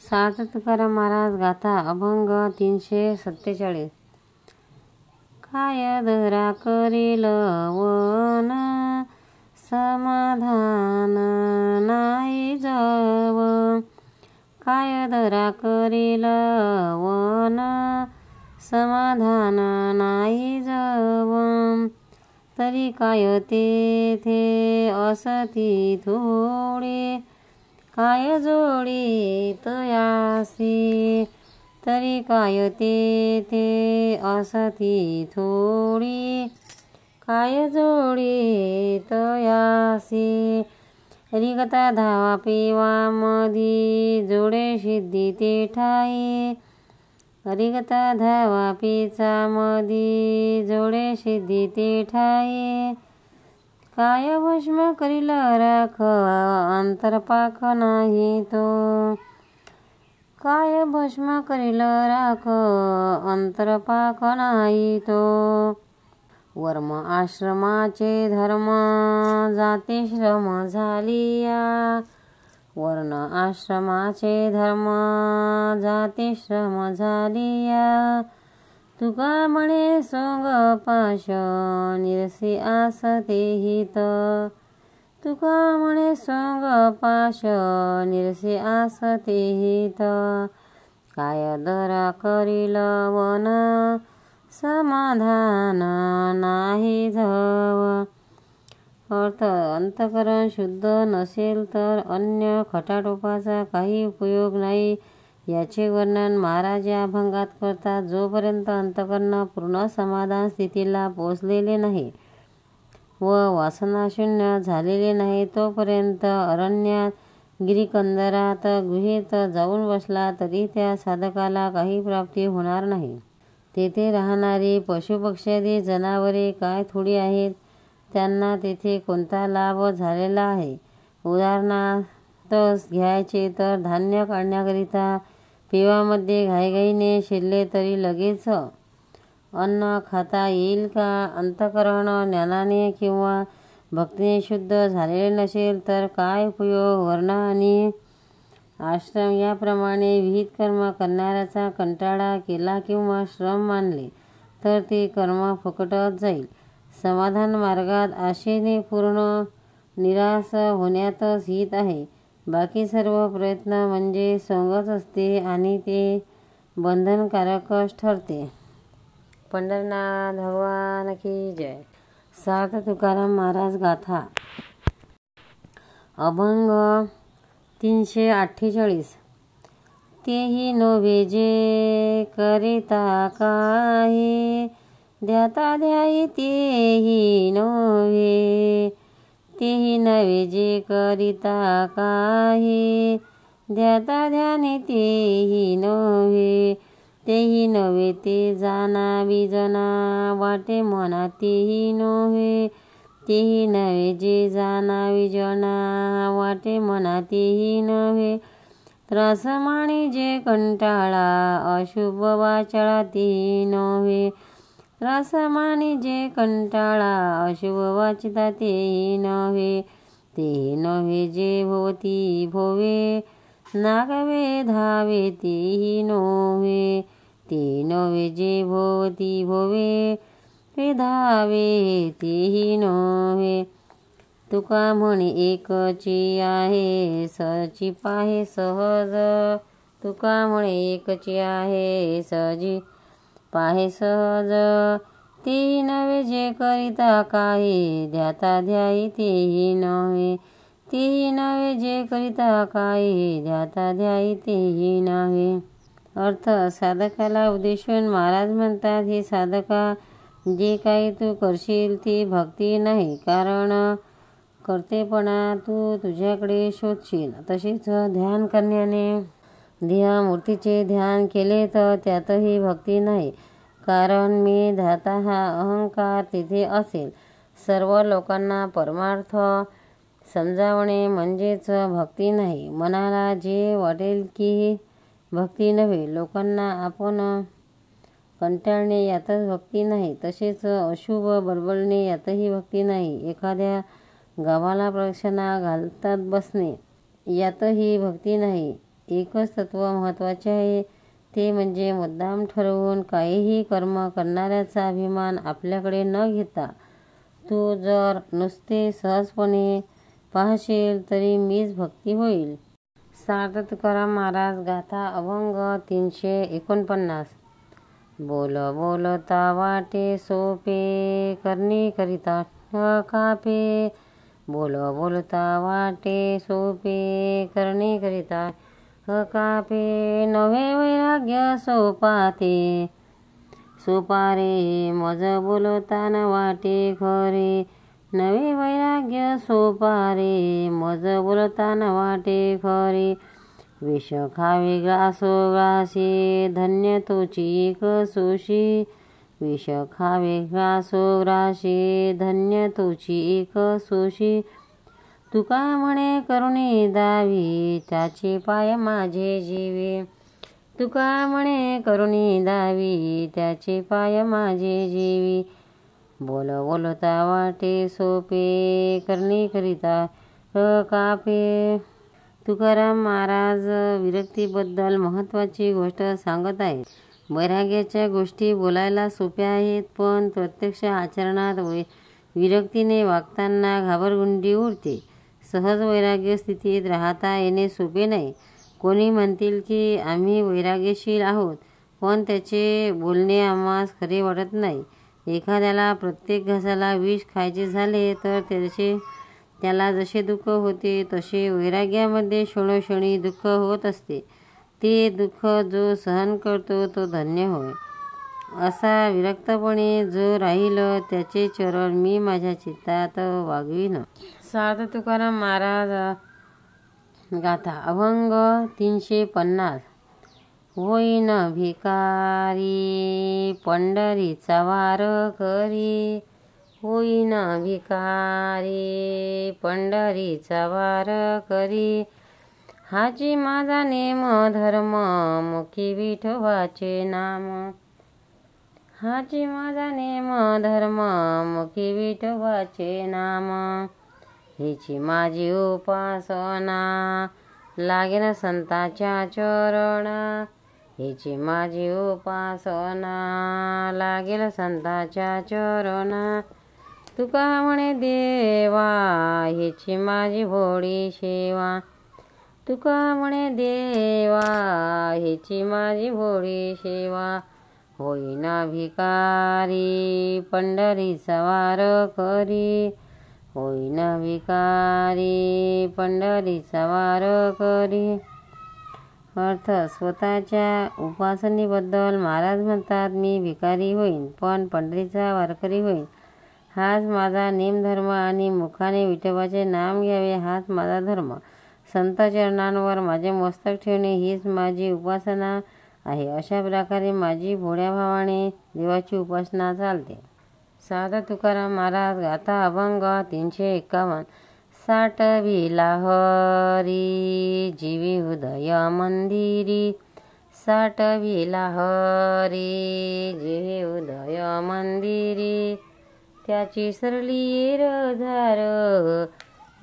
सार्थ तुकाराम महाराज गाथा अभंग 347. काय दरा करील वन समाधान नाही जव. काय दरा करील वन समाधान नाही जव. तरी काय तेथे असती थोडी काय जोडी तयासी. तरी काय तेथे असती थोडी काय जोडी तयासी. रिगता धावा पिवा मधी जोडे सिद्धी ते ठाई. रिगता धावा पिचा मधी जोडे सिद्धी ते ठाई. काय भस्म करील राख अंतरपाक नाही तो. काय भस्म करील राख अंतरपाक नाही तो. वर्म आश्रमाचे धर्म जाते श्रम झालिया. वर्ण आश्रमाचे धर्म जाते श्रम झालिया. तुका म्हणे सोंग पाश निरसी आस तेहित. तुका म्हणे सोंग पाश निरसी आस तेहित. काय दरा करील वन समाधान नाही झव. अर्थ अंतःकरण शुद्ध नसेल तर अन्य खटाटोपाचा काही उपयोग नाही याचे वर्णन महाराज या अभंगात करतात. जोपर्यंत अंतःकरण पूर्ण समाधान स्थितीला पोचलेले नाही व वासनाशून्य झालेले नाही तोपर्यंत अरण्यात गिरिकंदरात गुहेत जाऊन बसला तरी त्या साधकाला काही प्राप्ती होणार नाही. तेथे राहणारी पशुपक्ष्यादी जनावरे काय थोडी आहेत. त्यांना तेथे कोणता लाभ झालेला आहे. उदाहरणार्थ घ्यायचे तर धान्य काढण्याकरिता पिवामध्ये घाईघाईने शिरले तरी लगेच अन्न खाता येईल का. अंतःकरण ज्ञानाने किंवा भक्तीने शुद्ध झालेले नसेल तर काय उपयोग. वर्ण आणि आश्रम याप्रमाणे विहित कर्म करणाऱ्याचा कंटाळा केला किंवा श्रम मानले तर ते कर्म फुकटच जाईल. समाधान मार्गात आशेने पूर्ण निराश होण्यातच हित आहे. बाकी सर्व प्रयत्न म्हणजे सोंगच असते आणि ते बंधनकारकच ठरते. पंढरनाथ भगवान की जय. सार्थ तुकाराम महाराज गाथा अभंग 348. तेही नव्हे जे करिता काही ध्याता ध्याई तेही नव्हे. तेही नव्हे जे करिता काही ध्याता ध्यानी तेही नव्हे. तेही नव्हे ते जाना विजना वाटे मना तेही नव्हे. तेही नव्हे जे जाना विजना वाटे मना तेही नव्हे. त्रासमाणी जे कंटाळा अशुभ वाचाळा तेही नव्हे. त्रासमाणी जे कंटाळा अशुभ वाचिता तेही नव्हे. तेही नव्हे जे भोवती भोवे नागवे धावे तेही नव्हे. ते नव्हे जे भोवती भोवे धावे तेही नव्हे. तुका म्हणे एकची आहे सहजी पाहे सहज. तुका म्हणे एकची आहे सहजी पाहे सहज. तेही नव्हे जे करिता काही ध्याता ध्याई तेही नव्हे. तेही नव्हे जे करिता काही ध्याता ध्याई तेही नव्हे. अर्थ साधकाला उद्देशून महाराज म्हणतात, हे साधका जे काही तू करशील ती भक्ती नाही, कारण करतेपणा तू तुझ्याकडे शोधशील. तसेच ध्यान करण्याने ध्येयमूर्तीचे ध्यान केले तर त्यातही भक्ती नाही, कारण मी ध्याता हा अहंकार तिथे असेल. सर्व लोकांना परमार्थ समजावणे म्हणजेच भक्ती नाही. मनाला जे वाटेल की भक्ती नव्हे. लोकांना आपण कंटाळणे यातच भक्ती नाही. तसेच अशुभ बडबडणे यातही भक्ती नाही. एखाद्या गावाला प्रदक्षिणा घालतात बसणे यातही भक्ती नाही. एकच तत्व महत्त्वाचे आहे, ते म्हणजे मुद्दाम ठरवून काहीही कर्म करणाऱ्याचा अभिमान आपल्याकडे न घेता तू जर नुसते सहजपणे पाहशील तरी मीच भक्ती होईल. सार्थ तुकाराम महाराज गाथा अभंग 349. बोल बोलता वाटे सोपे, करणी करिता न कापे. बोल बोलता वाटे सोपे, करणी करिता कापे. नव्हे वैराग्य सोपाते, सोपारे मज बोलता न वाटे खरे. नवे वैराग्य सोपारे, मज बोलता न वाटे खरे. विष खावे ग्रासो ग्रासे, धन्य तोची एक सोशी. विष खावे ग्रासो ग्रासे, धन्य तोची एक सोशी. तुका म्हणे करुणी दावी, त्याचे पाय माझे जीवे. तुका म्हणे करुणी दावी, त्याचे पाय माझे जीवी. बोल बोलता वाटे सोपे, करणी करिता कापे. तुकाराम महाराज विरक्तीबद्दल महत्त्वाची गोष्ट सांगत आहेत. वैराग्याच्या गोष्टी बोलायला सोप्या आहेत, पण प्रत्यक्ष आचरणात विरक्तीने वागताना घाबरगुंडी उडते. सहज वैराग्य स्थितीत राहता येणे सोपे नाही. कोणी म्हणतील की आम्ही वैराग्यशील आहोत, पण त्याचे बोलणे आम्हास खरे वाटत नाही. एखाद्याला प्रत्येक घासाला विष खायचे झाले तर त्याला जसे दुःख होते तसे वैराग्यामध्ये क्षणोक्षणी दुःख होत असते. ते दुःख जो सहन करतो तो धन्य होय. असा विरक्तपणे जो राहील त्याचे चरण मी माझ्या चित्तात वागवीन. सार्थ तुकाराम महाराज गाथा अभंग 350. होईन भिकारी पंढरीचा वार करी. होईन भिकारी पंढरीचा वार करी. हाची माझा नेम धर्म, मुखी विठोबाचे नाम. हाची माझा नेम धर्म, मुखी विठोबाचे नाम. हिची माझी उपासना, लागेन संताच्या चरणा. हिची माझी उपासना, लागेल संताच्या चरणा. तुका म्हणे देवा, हिची माझी भोळी सेवा. तुका म्हणे देवा, हिची माझी भोळी सेवा. होईना भिकारी पंढरीचा वार करी. होईना भिकारी पंढरीचा वार करी. अर्थ स्वतःच्या उपासनेबद्दल महाराज म्हणतात, मी भिकारी होईन पण पंढरीचा वारकरी होईन. हाच माझा नेमधर्म आणि मुखाने विठोबाचे नाम घ्यावे हाच माझा धर्म. संत चरणांवर माझे मस्तक ठेवणे हीच माझी उपासना आहे. अशा प्रकारे माझी भोळ्या भावाने देवाची उपासना चालते. सार्थ तुकाराम महाराज गाथा अभंग 351. साठविला हरी जीवी हृदय मंदिरी. साठविला हरी जीवी हृदय मंदिरी. त्याची सरली येर झार,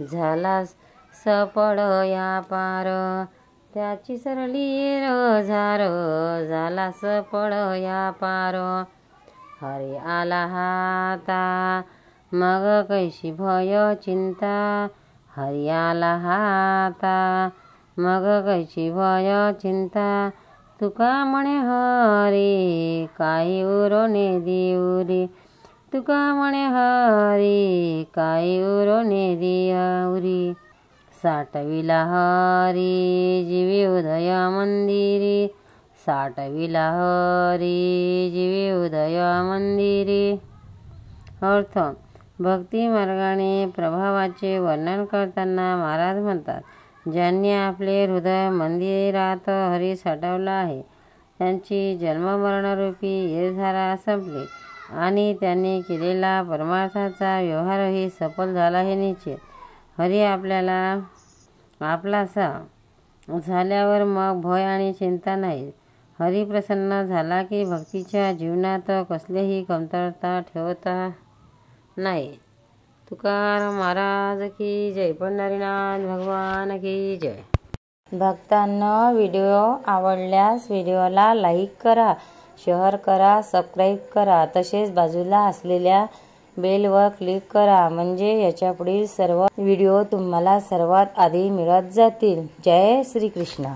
झाला सपड या पार. त्याची सरली येर झार, झाला सपड या पार. हरी आला हाता, मग कैशी भय चिंता. हरी आला हाता, मग कैशी भय चिंता. तुका म्हणे हरी, काही उरोने देऊरी. तुका म्हणे हरी, काही उरोने देऊरी. साठविला हरी जीवी हृदय मंदिरी. साठविला हरी जीवी हृदय मंदिरी. अर्थ भक्ती मार्गाने प्रभावाचे वर्णन करताना महाराज म्हणतात, ज्यांनी आपले हृदय मंदिरात हरी साठवला आहे त्यांची जन्ममरणरूपी येरझारा संपली आणि त्यांनी केलेला परमार्थाचा व्यवहारही सफल झाला हे निश्चित. हरी आपलासा झाल्यावर मग भय आणि चिंता नाही. हरी प्रसन्न झाला की भक्तीच्या जीवनात कसलीही कमतरता ठेवता नाही. तुकाराम महाराज की जय. पंढरीनाथ भगवान की जय. भक्तांनो, व्हिडिओ आवडल्यास व्हिडिओला लाईक करा, शेअर करा, सबस्क्राईब करा, तसेच बाजूला असलेल्या बेलवर क्लिक करा, म्हणजे याच्यापुढील सर्व व्हिडिओ तुम्हाला सर्वात आधी मिळत जातील. जय श्री कृष्ण.